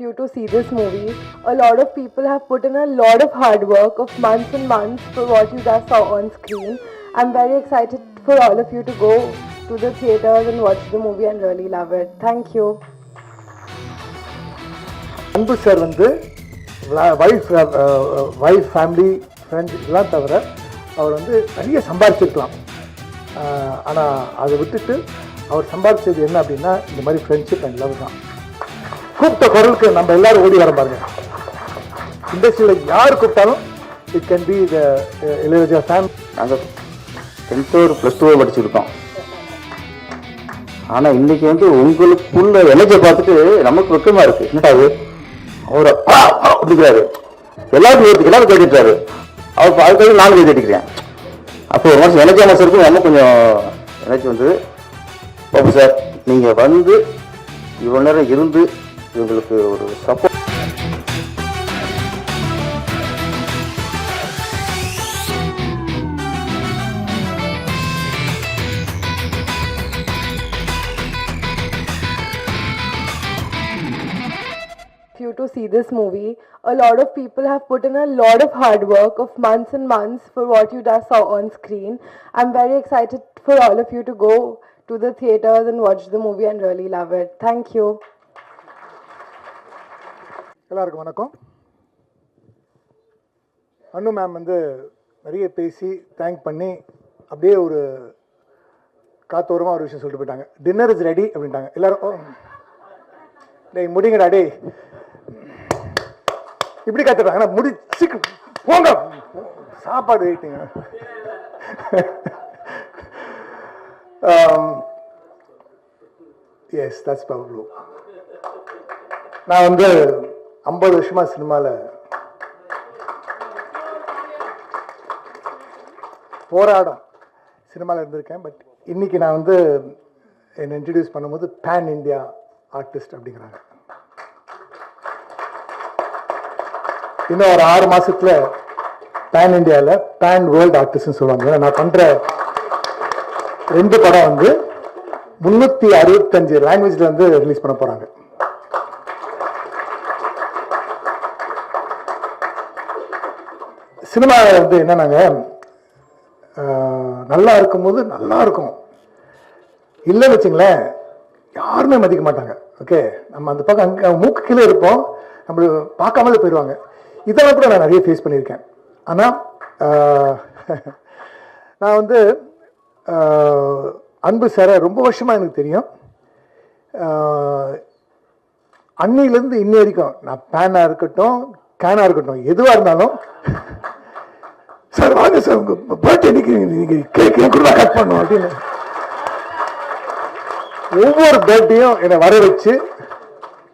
You to see this movie. A lot of people have put in a lot of hard work of months and months for what you just saw on screen. I'm very excited for all of you to go to the theaters and watch the movie and really love it. Thank you. அன்பு sir வந்து wife family friends இதெல்லாம் தவிர அவர் வந்து நிறைய சம்பாதிச்சிருக்கலாம். ஆனால் அதை விட்டுட்டு அவர் சம்பாதிச்சது என்ன அப்படின்னா இந்த மாதிரி ஃப்ரெண்ட்ஷிப் அண்ட் லவ் தான். கூப்பிட்ட குரலுக்கு நம்ம எல்லாரும் ஓடி வர பாருங்க. இண்டஸ்ட்ரியில் யார் கூப்பிட்டாலும் it can be the Ilaiyaraaja fan. நாங்கள் 10th ஒரு +2 படிச்சிருக்கோம். ஆனால் இன்றைக்கி வந்து உங்களுக்குள்ள எனர்ஜியை பார்த்துட்டு நமக்கு வெக்கமாக இருக்குது. என்னடாது அவர் அப்படிங்கிறாரு, எல்லாரும் கேட்டுட்டாரு, அவர் அதுக்காக நானும் கை தட்டிக்கிறேன். அப்போ ஒரு மனசு எனர்ஜியாக மனசு இருக்கும். நம்ம கொஞ்சம் எனர்ஜி வந்தது. ஓகே சார், நீங்கள் வந்து இவ்வளோ நேரம் இருந்து இவங்களுக்கு ஒரு support. You to see this movie. A lot of people have put in a lot of hard work of months and months for what you just saw on screen. I'm very excited for all of you to go to the theaters and watch the movie and really love it. Thank you. எல்லாருக்கும் வணக்கம். அண்ணு ma'am வந்து நிறைய பேசி thank பண்ணி அப்படியே ஒரு காத்தோரமாக ஒரு விஷயம் சொல்லிட்டு போயிட்டாங்க. டின்னர் இஸ் ரெடி அப்படின்ட்டாங்க. எல்லாரும் டேய் முடிங்கடா டேய் இப்படி காத்துட்டாங்க. முடிச்சு போங்க, சாப்பாடு வெயிட்டுங்க. S, that's power. நான் வந்து 50 வருஷமாக சினிமாவில் போராடம் சினிமாவில் இருந்திருக்கேன். பட் இன்னைக்கு நான் வந்து என்னை இன்ட்ரடியூஸ் பண்ணும்போது பேன் இண்டியா ஆர்டிஸ்ட் அப்படிங்கிறாங்க. இன்னும் ஒரு 6 மாதத்தில் பேன் இண்டியாவில் பேன் வேர்ல்டு ஆர்டிஸ்ட்னு சொல்லுவாங்க. நான் பண்ணுற 2 படம் வந்து 365 லாங்குவேஜில் வந்து ரிலீஸ் பண்ண போகிறாங்க. சினிமா வந்து என்னன்னாங்க, நல்லா இருக்கும்போது நல்லா இருக்கும், இல்லைன்னு வச்சுங்களேன் யாருமே மதிக்க மாட்டாங்க. ஓகே, நம்ம அந்த பக்கம் அங்கே மூக்கு கீழே இருப்போம், நம்ம பார்க்காமலே போயிடுவாங்க. இதெல்லாம் கூட நான் நிறைய ஃபேஸ் பண்ணியிருக்கேன். ஆனால் நான் வந்து அன்பு சாரை ரொம்ப வருஷமாக எனக்கு தெரியும். அன்னிலேருந்து இன்னி வரைக்கும் நான் பேனாக இருக்கட்டும் கேனாக இருக்கட்டும் எதுவாக இருந்தாலும், சார் வாங்க சார் உங்கள் பர்த்டே இன்னைக்கு கேக் கூட கட் பண்ணும் அப்படின்னு ஒவ்வொரு பர்த்டேயும் என்னை வர வச்சு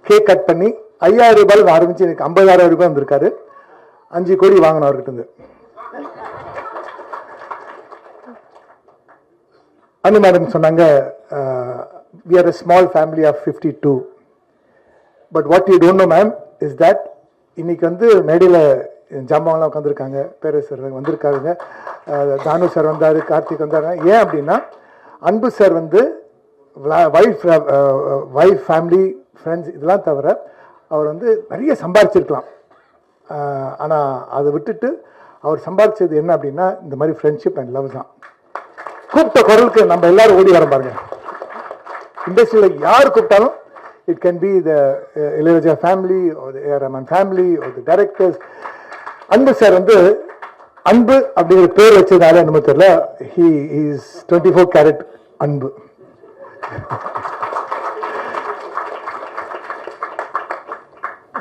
கேக் கட் பண்ணி 5000 ரூபாய் ஆரம்பிச்சு எனக்கு 50,000 ரூபாய் வந்திருக்காரு. 5 கோடி வாங்கினோம் அவர்கிட்ட இருந்து. அனு மேடம் சொன்னாங்க, we are a small family of 52. But what you don't know ma'am is that இன்னைக்கு வந்து மேடையில் ஜாமான்லாம் உட்காந்துருக்காங்க, பேரரசு சார் வந்திருக்காருங்க, தானு சார் வந்தார், கார்த்திக் வந்தார். ஏன் அப்படின்னா அன்பு சார் வந்து வைஃப் ஃபேமிலி ஃப்ரெண்ட்ஸ் இதெல்லாம் தவிர அவர் வந்து நிறைய சம்பாதிச்சிருக்கலாம். ஆனால் அதை விட்டுட்டு அவர் சம்பாதிச்சது என்ன அப்படின்னா இந்த மாதிரி ஃப்ரெண்ட்ஷிப் அண்ட் லவ் தான். கூப்பிட்ட குரலுக்கு நம்ம எல்லாரும் ஓடி வர பாருங்க. இண்டஸ்ட்ரியில் யார் கூப்பிட்டாலும் it can be the Ilaiyaraaja family ஒரு ஏஆர் ரஹ்மான் ஃபேமிலி ஒரு டைரக்டர்ஸ். அன்பு சார் வந்து அன்பு அப்படிங்கிற பேர் வச்சதுனால நம்ம தெரியல, ஹி இஸ் 24 கேரட் அன்பு.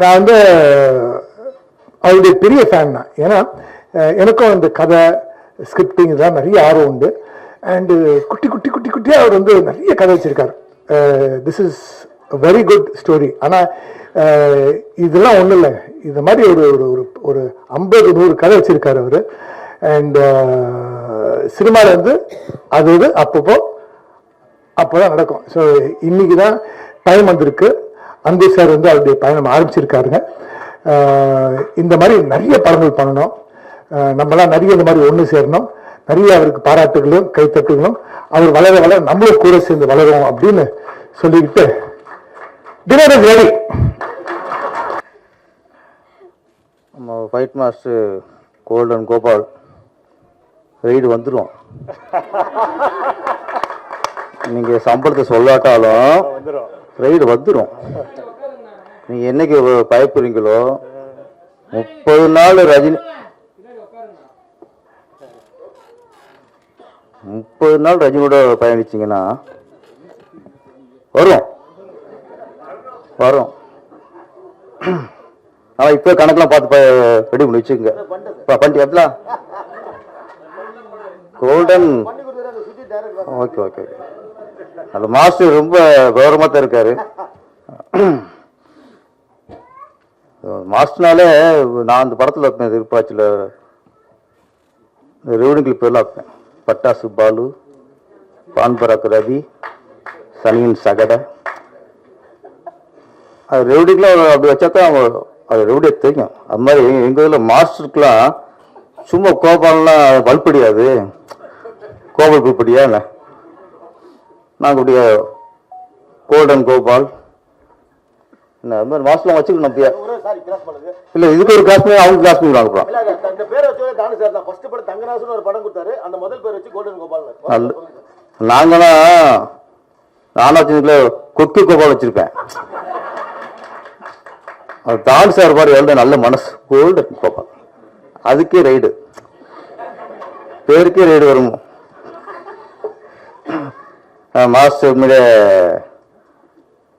நான் வந்து அவருடைய பெரிய ஃபேன் தான். ஏன்னா எனக்கும் இந்த கதை ஸ்கிரிப்டிங் இதெல்லாம் நிறைய ஆர்வம் உண்டு. அண்டு குட்டி குட்டி குட்டி குட்டியாக அவர் வந்து நிறைய கதை வச்சிருக்காரு. This is very good story. ஆனால் இதெல்லாம் ஒன்றும் இல்லை, இது மாதிரி ஒரு ஒரு ஒரு 50-100 கதை வச்சிருக்காரு அவர். அண்ட் சினிமாவில் வந்து அது இது அப்போதான் நடக்கும். ஸோ இன்னைக்கு தான் டைம் வந்திருக்கு. அன்பு சார் வந்து அவருடைய பயணம் ஆரம்பிச்சிருக்காருங்க. இந்த மாதிரி நிறைய படங்கள் பண்ணணும், நம்மளாம் நிறைய இந்த மாதிரி ஒன்று சேரணும், நிறைய அவருக்கு பாராட்டுகளும் கைத்தட்டுகளும், அவர் வளர வளர நம்மளும் கூட சேர்ந்து வளரும் அப்படின்னு சொல்லிக்கிட்டு dinner is ready. Fight master golden Gopal ride வந்துடும். நீங்கள் சம்பளத்தை சொல்லாட்டாலும் ரைடு வந்துடும். நீங்கள் என்னைக்கு பயப்படுறீங்களோ 30 நாள் ரஜினி 30 நாள் ரஜினியோட பயணிச்சிங்கன்னா வரும். ஆனால் இப்போ கணக்கெலாம் பார்த்து ரெடி பண்ணி வச்சுக்கோங்க. பண்ணிட்டு எத்தலாம் கோல்டன். Okay okay okay. அந்த மாஸ்டர் ரொம்ப கௌரவமாக தான் இருக்காரு. மாஸ்டர்னாலே நான் அந்த படத்தில் வைப்பேன், திருப்பாச்சியில் ரெவன்யூ கிளிப் எல்லாம் வைப்பேன். பட்டாசு பாலு, பான்பராக் ரவி, சனியின் சகடை, அது ரெவடிக்கெலாம் அப்படி வச்சா தான் அவங்க அது ரெவடியே தெரியும். அது மாதிரி எங்கள் இதில் மாஸ்டருக்கெலாம் சும்மா கோபால்லாம் வல்படியாது, கோபால் புல்படியா இல்லை. நாங்கள் அப்படியே கோல்டன் கோபால் என்ன அது மாதிரி மாஸ்டர்லாம் வச்சுக்கணும். அப்படியே இல்லை, இதுக்கு ஒரு காஸ்ட்யூம் அவங்க காஸ்ட்யூம் வாங்க போகிறோம். நாங்களாம் நானாச்சுல கொக்கு கோபால் வச்சிருப்பேன். தான் சார் பாரு எழுத நல்ல மனசு கோல்டன் கோபால். அதுக்கே ரைடு, பேருக்கே ரைடு வரும். மாஸ்டர் மீத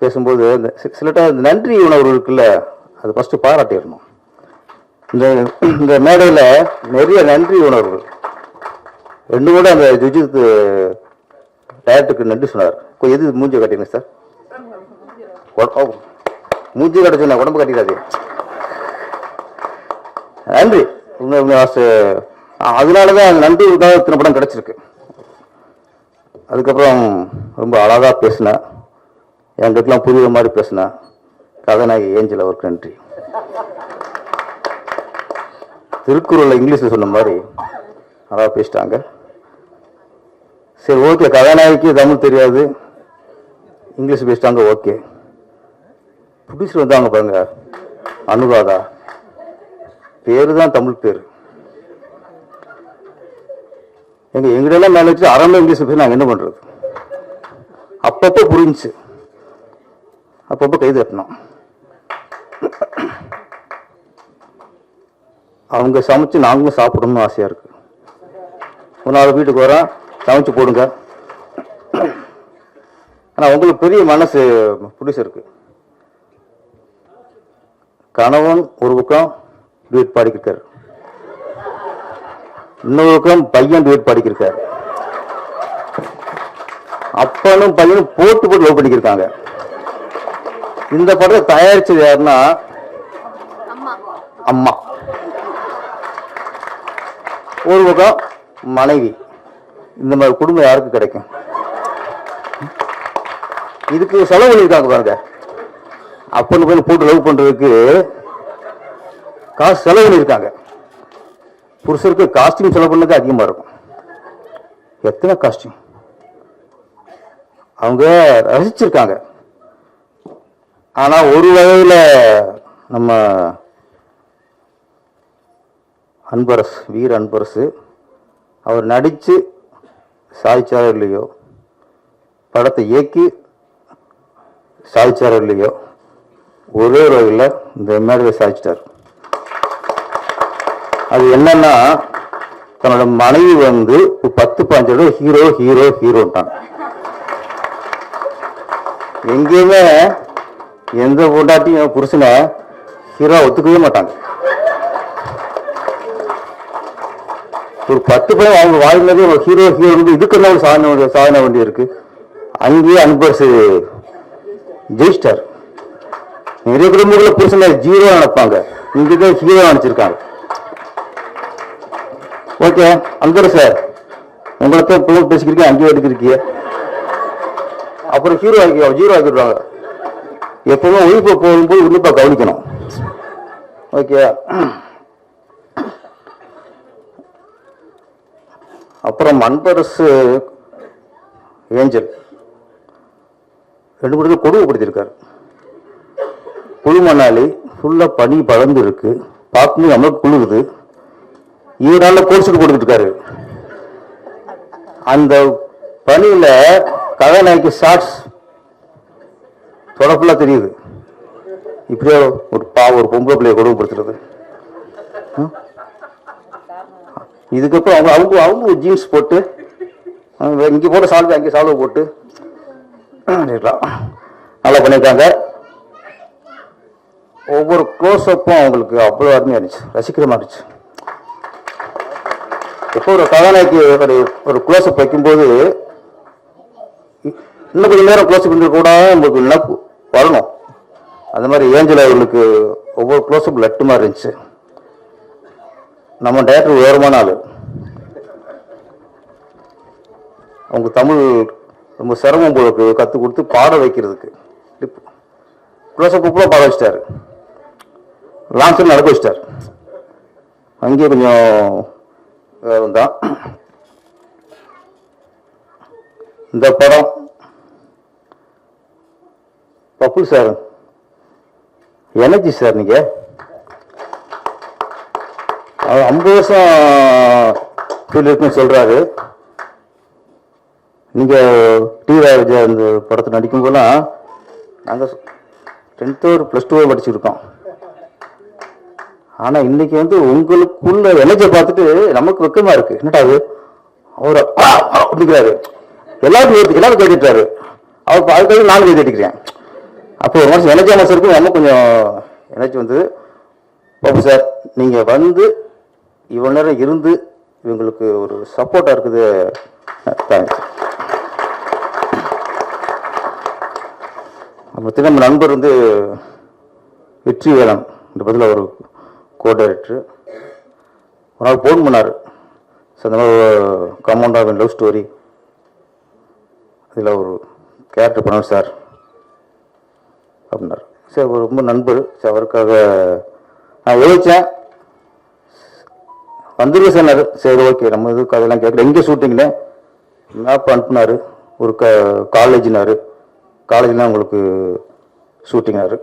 பேசும்போது சில டைம் நன்றி உணர்வு இருக்குல்ல, அது ஃபஸ்ட்டு பாராட்டிடணும். இந்த மேடையில் நிறைய நன்றி உணர்வு. ரெண்டு கூட அந்த ஜுஜித் டயத்துக்கு நன்றி சொன்னார். எது மூஞ்சி கட்டிங்க சார்? மூஞ்சி கட்ட சொன்ன உடம்பு கட்டிடாது. நன்றி. அதனாலதான் அந்த நன்றி உதாரணத்தின படம் கிடைச்சிருக்கு. அதுக்கப்புறம் ரொம்ப அழகா பேசினேன், என்கிட்டலாம் புரியுற மாதிரி பேசினேன். கதாநாயகி ஏஞ்சல் அவருக்கு நன்றி. திருக்குறள் இங்கிலீஷ்ல சொன்ன மாதிரி அழகா பேசிட்டாங்க. சரி ஓகே, கதாநாயகிக்கு தமிழ் தெரியாது, இங்கிலீஷ் பேசிட்டாங்க, ஓகே. ப்ரொடியூசர் வந்தாங்க பாருங்க, அனுராதா, பேரு தான் தமிழ் பேர். எங்கடெல்லாம் மேலே வச்சு அறமே இங்கிலீஷ் பேசி நாங்கள் என்ன பண்றது? அப்பப்போ புரிஞ்சுச்சு, அப்பப்போ கை தட்டணும். அவங்க சமைச்சு நாங்களும் சாப்பிடணும்னு ஆசையா இருக்கு. ஒரு நாள் வீட்டுக்கு வரேன், சமைச்சு போடுங்க. ஆனால் உங்களுக்கு பெரிய மனசு ப்ரொடியூசருக்கு. கணவன் ஒரு பக்கம் டூயட் பாடிக்கிருக்காரு, இன்னொரு பக்கம் பையன் டூயட் பாடிக்கிருக்காரு, அப்பனும் பையனும் போட்டு போட்டு லவ் பண்ணிக்கிருக்காங்க. இந்த படத்தை தயாரிச்சது யாருன்னா அம்மா, ஒரு பக்கம் மனைவி. இந்த மாதிரி குடும்பம் யாருக்கு கிடைக்கும்? இதுக்கு செலவு பண்ணியிருக்காங்க பாருங்க. அப்பன்னு போய் போட்டு லவ் பண்றதுக்கு காசு செலவு பண்ணியிருக்காங்க. புருஷருக்கு காஸ்டியூம் செலவு பண்ணது அதிகமா இருக்கும். எத்தனை காஸ்டியூம் அவங்க ரசிச்சிருக்காங்க. ஆனா ஒரு வகையில நம்ம அன்பரசு, வீர அன்பரசு, அவர் நடிச்சு சாதிச்சாரோ இல்லையோ, படத்தை இயக்கி சாதிச்சாரோ இல்லையோ, ஒரே ஒரு வகையில் இந்த மேடையில் சாதிச்சிட்டார். அது என்னன்னா, தன்னோட மனைவி 10-15 ஹீரோ ஹீரோ ஹீரோட்டாங்க. எங்கேயுமே எந்த பொண்டாட்டியும் புருஷனை ஹீரோ ஒத்துக்கவே மாட்டாங்க. ஒரு 10 பேர் அவங்க வாழ்ந்ததே ஹீரோ ஹீரோ இதுக்கு ஒரு சாதனை வேண்டி இருக்கு. அங்கேயே அன்பரசு ஜெயிஸ்டார். நிறைய குடும்பங்களில் புருஷனை ஜீரோ நினைப்பாங்க, இங்கதான் ஹீரோ நினைச்சிருக்காங்க. ஓகே அன்பரசு சார், உங்களுக்கு பிள்ளை பேசிக்கிறீங்க, அங்கேயே எடுத்திருக்கீங்க, அப்புறம் ஹீரோ ஆக்கி ஜீரோ ஆக்கிடுவாங்க. எப்பவுமே ஒய்ஃபை போகும்போது உன்னிப்பா கவனிக்கணும். ஓகே. அப்புறம் அன்பரசு ஏஞ்சல் 2 கொடுமைப்படுத்தியிருக்காரு. புழுமணாலி ஃபுல்லா பனி பறந்து இருக்கு, பார்க்கும்போது நம்மளுக்கு குளிருது. இவரால கோட் போட்டுக்கிட்டு இருக்காரு. அந்த பனியில கதாநாயகி ஷார்ட்ஸ் தொடப்புல தெரியுது. இப்படியே ஒரு பொம்பளை பிள்ளைய கொடுமைப்படுத்துறது. இதுக்கப்புறம் அவங்க ஜீன்ஸ் போட்டு இங்க போட்ட சால்வை அங்கே சால்வை போட்டு நல்லா பண்ணியிருக்காங்க. ஒவ்வொரு க்ளோஸ்அப்பும் அவங்களுக்கு அவ்வளோ அருமையாக இருந்துச்சு, ரசிக்கிற மாதிரி இருந்துச்சு. எப்போ ஒரு கதாநாயகி ஒரு க்ளோஸ்அப் வைக்கும்போது இன்னும் கொஞ்சம் நேரம் க்ளோஸ்அப் பண்ணி கூட உங்களுக்கு நினப்பு வரணும். அந்த மாதிரி ஏஞ்சல் அவர்களுக்கு ஒவ்வொரு க்ளோஸ்அப் லட்டு மாதிரி இருந்துச்சு. நம்ம டைரக்டர் உயரமான ஆள். அவங்க தமிழ் ரொம்ப சிரமம் போக்கு கற்றுக் கொடுத்து பாட வைக்கிறதுக்கு க்ளோஸ்அப் கூட பாட வச்சிட்டாரு. லான்சர் நடக்க வச்சிட்டார். அங்கேயே கொஞ்சம் தான். இந்த படம் பப்புல் சார் எனர்ஜி சார். நீங்க 50 வருஷம் ஃபீல் இருக்குன்னு சொல்றாரு. நீங்க டி ராஜா இந்த படத்தை நடிக்கும் போதெல்லாம் நாங்கள் 10th or +2 படிச்சிருக்கோம். ஆனா இன்னைக்கு உங்களுக்குள்ள எனர்ஜியை பார்த்துட்டு நமக்கு வெக்கமா இருக்கு. என்னடா அது அவர் அப்படிங்கிறாரு. எல்லாரும் கேட்டுட்டாரு. அவர் அதுக்காக நானும் கேட்டுக்கிறேன். அப்போ ஒரு மாதம் எனர்ஜி மாதம் நம்ம கொஞ்சம் எனர்ஜி வந்தது. பாபு சார் நீங்க இவ்வளவு நேரம் இருந்து இவங்களுக்கு ஒரு சப்போர்ட்டா இருக்குது. அப்புறம் நம்ம நண்பர் வெற்றி வேலன் இந்த பதில் ஒரு கோ டைரக்டர் ஒரு நாள் ஃபோன் பண்ணார். சார் இந்த மாதிரி கமௌண்ட் ஆஃப் லவ் ஸ்டோரி இதில் ஒரு கேரக்டர் பண்ணணும் சார் அப்படின்னாரு. சரி ரொம்ப நண்பர். சரி அவருக்காக நான் யோசித்தேன். வந்துருக்க சொன்னார். சரி ஓகே நம்ம இது கதையெல்லாம் கேட்கல. எங்கே ஷூட்டிங்கில் மேப் அனுப்புனார். ஒரு காலேஜினார். காலேஜில் உங்களுக்கு ஷூட்டிங்னாரு.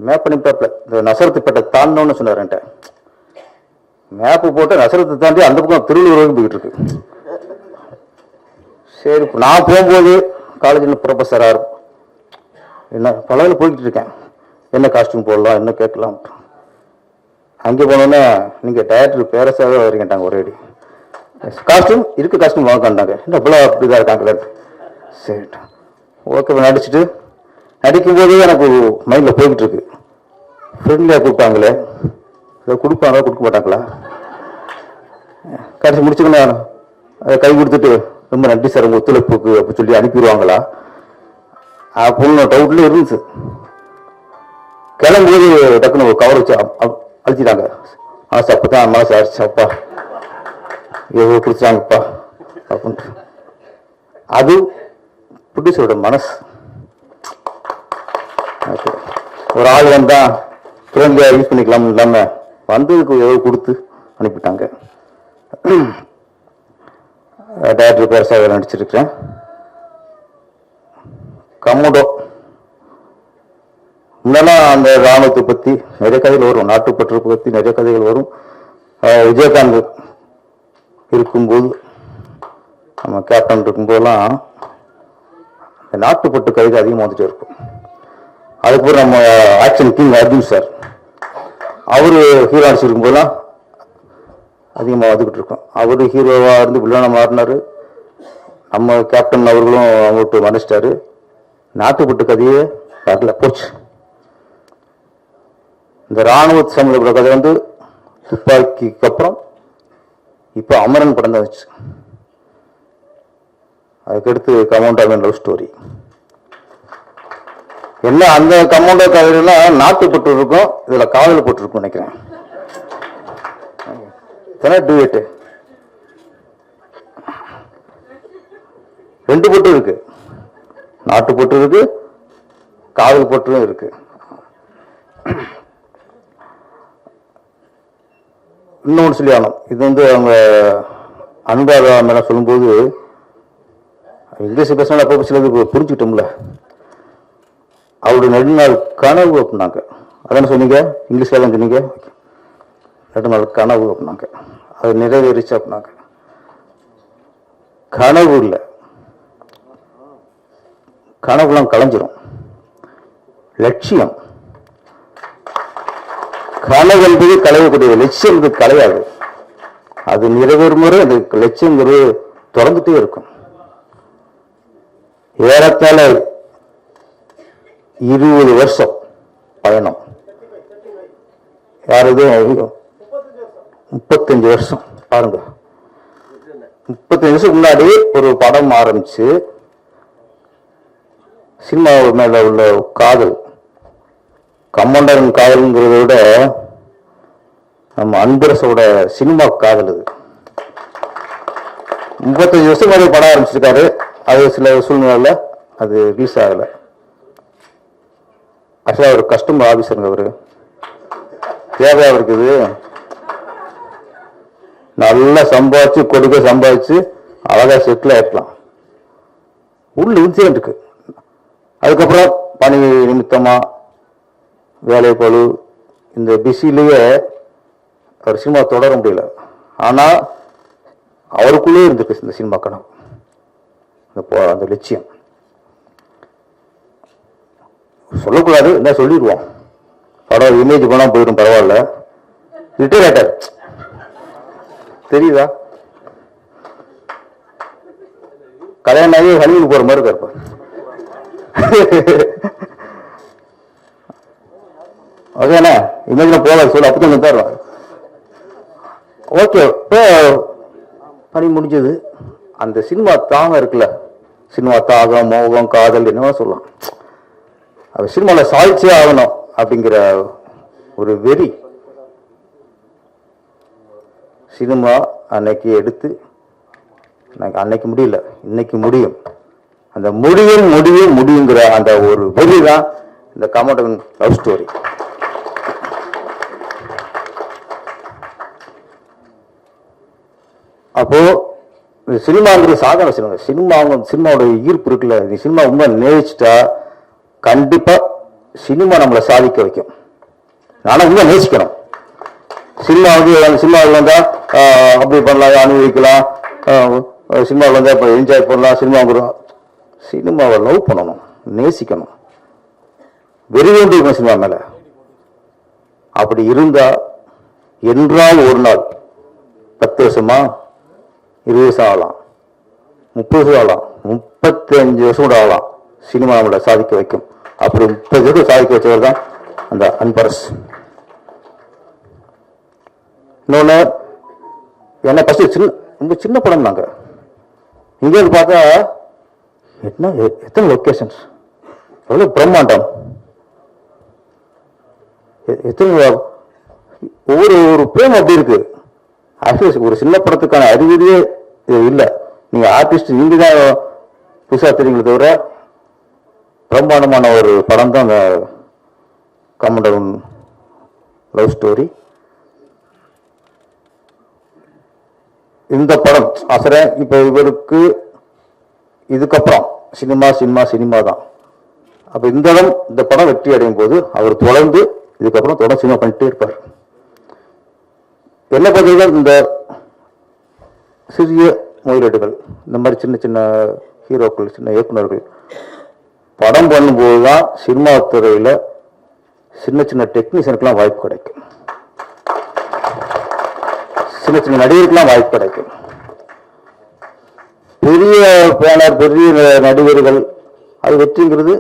மேப் பண்ணிப்பாப்பில் இந்த நசரத்துப்பேட்டை தாண்டோன்னு சொன்னார் என்கிட்ட. மேப்பு போட்டு நசரத்தை தாண்டி அந்த பக்கம் திருவள்ளூர் வரைக்கும் போய்கிட்டு இருக்கு. சரி நான் போகும்போது காலேஜில் ப்ரொஃபஸராக என்ன பலவில் போய்கிட்டு இருக்கேன். என்ன காஸ்டியூம் போடலாம் என்ன கேட்கலாம். அங்கே போனோன்னே நீங்கள் டைரக்டர் பேரஸாகவே வரீங்கட்டாங்க. ஒரே அடி காஸ்டியூம் இருக்கு, காஸ்டியூம் வாங்கிட்டாங்க. என்ன இவ்வளோ அப்படிதான் இருக்காங்களே. சரி ஓகே நடிச்சுட்டு நடிக்கும்போது எனக்கு மைண்டில் போய்கிட்டு இருக்கு. ஃப்ரெண்ட்லியாக கூப்பிட்டாங்களே கொடுப்பாங்களா கொடுக்க மாட்டாங்களா. கடைசி முடிச்சுக்கணும் அதை கை கொடுத்துட்டு ரொம்ப நன்றி சார் உங்கள் ஒத்துழைப்புக்கு அப்படி சொல்லி அனுப்பிடுவாங்களா அப்படின்னு டவுட்ல இருந்துச்சு. கிளம்பும்போது டக்குன்னு ஒரு கவர் வச்சு அழிச்சிட்டாங்க. சார் அப்போ தான் மனசு ஆயிடுச்சு. அப்பா எவ்வளோ பிடிச்சாங்கப்பா அப்படின்ட்டு. அது ப்ரொடியூசரோட மனசு. ஒரு ஆள் வந்தா ஃப்ரெண்ட்லியாக யூஸ் பண்ணிக்கலாம் இல்லாமல் வந்ததுக்கு எவ்வளோ கொடுத்து அனுப்பிட்டாங்க. டைரக்டர் பேரஸாக நடிச்சிருக்கிறேன். கம்மோடோ முன்னெல்லாம் அந்த ராணுவத்தை பற்றி நிறைய கதைகள் வரும். நாட்டுப்பற்று பற்றி நிறைய கதைகள் வரும். விஜயகாந்த் இருக்கும்போது நம்ம கேப்டன் இருக்கும்போதெல்லாம் நாட்டுப்பட்டு கதைகள் அதிகமாக வந்துட்டே இருக்கும். அதுக்கப்புறம் நம்ம ஆக்ஷன் கிங் அர்ஜுன் சார் அவரு ஹீரோ அடிச்சிருக்கும் போதெல்லாம் அதிகமாக வந்துக்கிட்டு இருக்கோம். அவரு ஹீரோவாக இருந்து வில்லனாக மாறினாரு. நம்ம கேப்டன் அவர்களும் அவங்கள்ட்ட மன்னிச்சிட்டாரு. நாட்டுப்பட்டு கதையே வரல போச்சு. இந்த ராணுவ சம்பந்தப்பட்ட கதை துப்பாக்கிக்கு அப்புறம் இப்போ அமரன் படம் தான் வச்சு. அதுக்கடுத்து கமௌண்ட் ஆஃப் லவ் ஸ்டோரி. என்ன அந்த கமௌண்டோ கதையெல்லாம் நாட்டுப்பட்டு இருக்கும், இதுல காதல் போட்டிருக்கும் நினைக்கிறேன். டூயட் 2 பொட்டு இருக்கு. நாட்டு பொட்டு இருக்கு, காதல் பொட்டும் இருக்கு. இன்னொன்று சொல்லி ஆகணும். இது அவங்க அனுராதா மேல சொல்லும்போது இங்கிலீஷ் பேசினாலும் அப்போ சிலது புரிஞ்சுக்கிட்டோம்ல. அவருடைய நெடுநாள் கனவு அப்படின்னாங்க. அதான சொன்னீங்க, இங்கிலீஷ்ல தான் சொன்னீங்க. 2 நாள் கனவு அப்படின்னாங்க, அது நிறைவேறிச்சு அப்படின்னாங்க. கனவு இல்லை, கனவுலாம் கலைஞ்சிரும். லட்சியம், கனவு என்பது கலையக்கூடிய, லட்சியம் என்பது கலையாது. அது நிறைவேறும் முறை அந்த லட்சியங்கிறது தொடர்ந்துட்டே இருக்கும். ஏறத்தாழ 20 வருஷம் பயணம். யாரு 35 வருஷம் பாருங்க. 35 வருஷம் முன்னாடி ஒரு படம் ஆரம்பிச்சு சினிமா மேல உள்ள காதல், கமாண்டரின் காதல்ங்கிறத விட நம்ம அன்பரசோட சினிமா காதல். இது 35 வருஷம் முன்னாடி படம் ஆரம்பிச்சிருக்காரு. அது சில சூழ்நிலை அது ரிலீஸ் ஆகல. ஆக்சுவலா ஒரு கஸ்டமர் ஆபீசருங்க அவரு. தேவையா இருக்குது, நல்லா சம்பாதிச்சு கொடுக்க சம்பாதிச்சு அழகா செட்டில் ஆயிடலாம். உள்ள இன்சிடென்ட் இருக்கு. அதுக்கப்புறம் பணி நிமித்தமா வேலை பழு இந்த பிஸிலேயே அவர் சினிமா தொடர முடியல. ஆனா அவருக்குள்ளே இருந்திருக்கு இந்த சினிமா கனவு, அந்த லட்சியம். சொல்லக்கூடாது, என்ன சொல்லிடுவோம். படம் இமேஜ் போனா போயிடும், பரவாயில்ல. ரிட்டையர் ஆயிட்டார் தெரியுதா? கல்யாணம் ஆகி ஹனிமூன் போற மாதிரி இருப்பார். ஓகேண்ணா, இமேஜ்ல போகாது சொல்லு, அப்பதான் தருவார். ஓகே, இப்போ பணி முடிஞ்சது. அந்த சினிமா தாகம் இருக்குல்ல, சினிமா தாகம், மோகம், காதல், என்னவா சொல்லலாம். அது சினிமாவில் சாதிச்சே ஆகணும் அப்படிங்கிற ஒரு வெறி. சினிமா அன்னைக்கு எடுத்து, அன்னைக்கு முடியல, இன்னைக்கு முடியும். அந்த முடியும் முடியும் முடியுங்கிற அந்த ஒரு வெறி தான் இந்த கமாண்டரின் லவ் ஸ்டோரி. அப்போ சினிமாங்கிறது சாதாரண சினிமா, சினிமாவோட ஈர்ப்பு இருக்குல்ல, நீ சினிமா உண்மை நேசிச்சிட்டா கண்டிப்பா சினிமா நம்மளை சாதிக்க வைக்கும். நானும் உண்மை நேசிக்கணும். சினிமாவில் வந்தா அப்படி பண்ணலாம், அனுபவிக்கலாம், சினிமாவில் வந்தா இப்போ என்ஜாய் பண்ணலாம். சினிமாவை லவ் பண்ணணும், நேசிக்கணும், வெறி வேண்டி இருக்கும் சினிமா மேல. அப்படி இருந்தா என்றால் ஒரு நாள் 10 வருஷமா 20 வருஷம் ஆகலாம், 30 வருஷம் ஆகலாம், 35 வருஷம் கூட ஆகலாம். சினிமா நம்மளை சாதிக்க வைக்கும். அப்படி 30 வருஷம் சாதிக்க வச்சவர் தான் அந்த அன்பரஸ். இன்னொன்னு என்ன, ஃபர்ஸ்ட் ரொம்ப சின்ன படம் நாங்க இங்கே பார்த்தா என்ன எத்தனை லொக்கேஷன்ஸ், எவ்வளவு பிரம்மாண்டம், எத்தனை ஒவ்வொரு பிரேம் அப்படி இருக்கு. ஆக்சுவலி ஒரு சின்ன படத்துக்கான அறிகுறியே இல்லை. நீங்க ஆர்டிஸ்ட், நீங்க தான் புதுசா தெரியுங்களே தவிர பிரம்மாண்டமான ஒரு படம் தான் அந்த கமாண்டரின் லவ் ஸ்டோரி. இந்த படம் அசரன் இப்ப இவருக்கு இதுக்கப்புறம் சினிமா சினிமா சினிமா தான். அப்ப இந்த படம் வெற்றி அடையும் போது அவர் தொடர்ந்து இதுக்கப்புறம் தொடர்ந்து சினிமா பண்ணிட்டே இருப்பார். என்ன பார்த்தீங்கன்னா இந்த சிறிய முதலீடுகள், இந்த மாதிரி சின்ன சின்ன ஹீரோக்கள், சின்ன இயக்குநர்கள் படம் பண்ணும்போது தான் சினிமா துறையில சின்ன சின்ன டெக்னீஷியனுக்கெல்லாம் வாய்ப்பு கிடைக்கும், சின்ன சின்ன நடிகருக்கெல்லாம் வாய்ப்பு கிடைக்கும். பெரிய பேனர், பெரிய நடிகர்கள் அது வெற்றிங்கிறது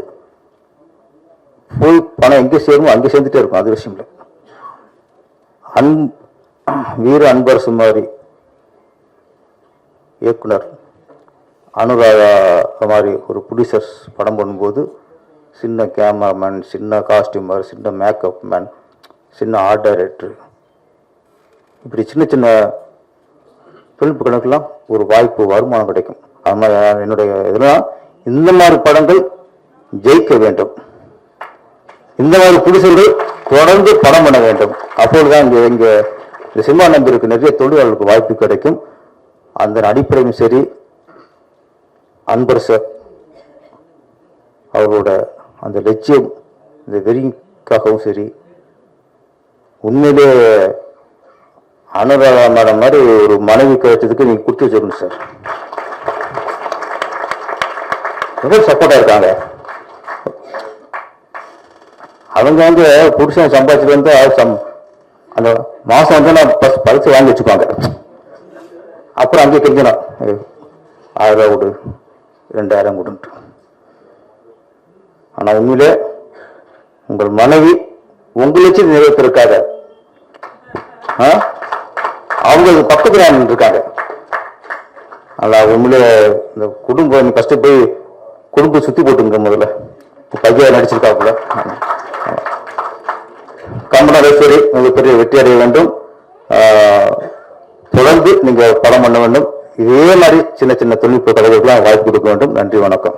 போய் பணம் எங்கே சேருமோ அங்கே சேர்ந்துட்டே இருக்கும். அது விஷயம் இல்லை. வீர அன்பரசு மாதிரி இயக்குனர், அனுராதா மாதிரி ஒரு ப்ரொடியூசர்ஸ் படம் பண்ணும்போது சின்ன கேமராமேன், சின்ன காஸ்டியூமர், சின்ன மேக்கப் மேன், சின்ன ஆர்ட் டைரக்டர், இப்படி சின்ன சின்ன ஃபிலிம் கணக்கெல்லாம் ஒரு வாய்ப்பு, வருமானம் கிடைக்கும். அது மாதிரி என்னுடைய இதெல்லாம் இந்த மாதிரி படங்கள் ஜெயிக்க வேண்டும். இந்த மாதிரி புதுசர்கள் தொடர்ந்து படம் பண்ண வேண்டும். அப்பொழுதுதான் இங்க இந்த சினிமா நம்பிருக்கு நிறைய தொழிலாளர்களுக்கு வாய்ப்பு கிடைக்கும். அந்த அடிப்படையும் சரி, அன்பரசர் அவரோட அந்த லட்சியம், இந்த வெறிக்காகவும் சரி, உண்மையிலே அனுராதா மேடம் மாதிரி ஒரு மனைவி கிடைச்சதுக்கு நீங்க கொடுத்து வச்சிருக்கணும் சார். ரொம்ப சப்போர்ட்டா இருக்காங்க. அவங்க வந்து புருஷன் சம்பாதிச்சுட்டு வந்து அந்த மாசம் வந்து நான் பரிசு வாங்கி வச்சுப்பாங்க. அப்புறம் அங்கே கெஞ்சணும், 1000 கொடு 2000 கொடுன்ட்டு. ஆனா உண்மையிலே உங்கள் மனைவி உங்களுக்கு நிறைவேற்றிருக்காங்க, அவங்க பக்கத்துல இருக்காங்க. ஆனா உண்மையிலே இந்த குடும்பம் ஃபர்ஸ்ட் போய் குடும்பம் சுத்தி போட்டுங்க. முதல்ல பையா நடிச்சிருக்காப்புல. கம்பனேஸ்வரி மிகப்பெரிய வெற்றி அடைய வேண்டும். தொடர்ந்து நீங்க படம் பண்ண வேண்டும். இதே மாதிரி சின்ன சின்ன தொழில்நுட்ப கலைகளுக்கெல்லாம் வாய்ப்பு கொடுக்க வேண்டும். நன்றி, வணக்கம்.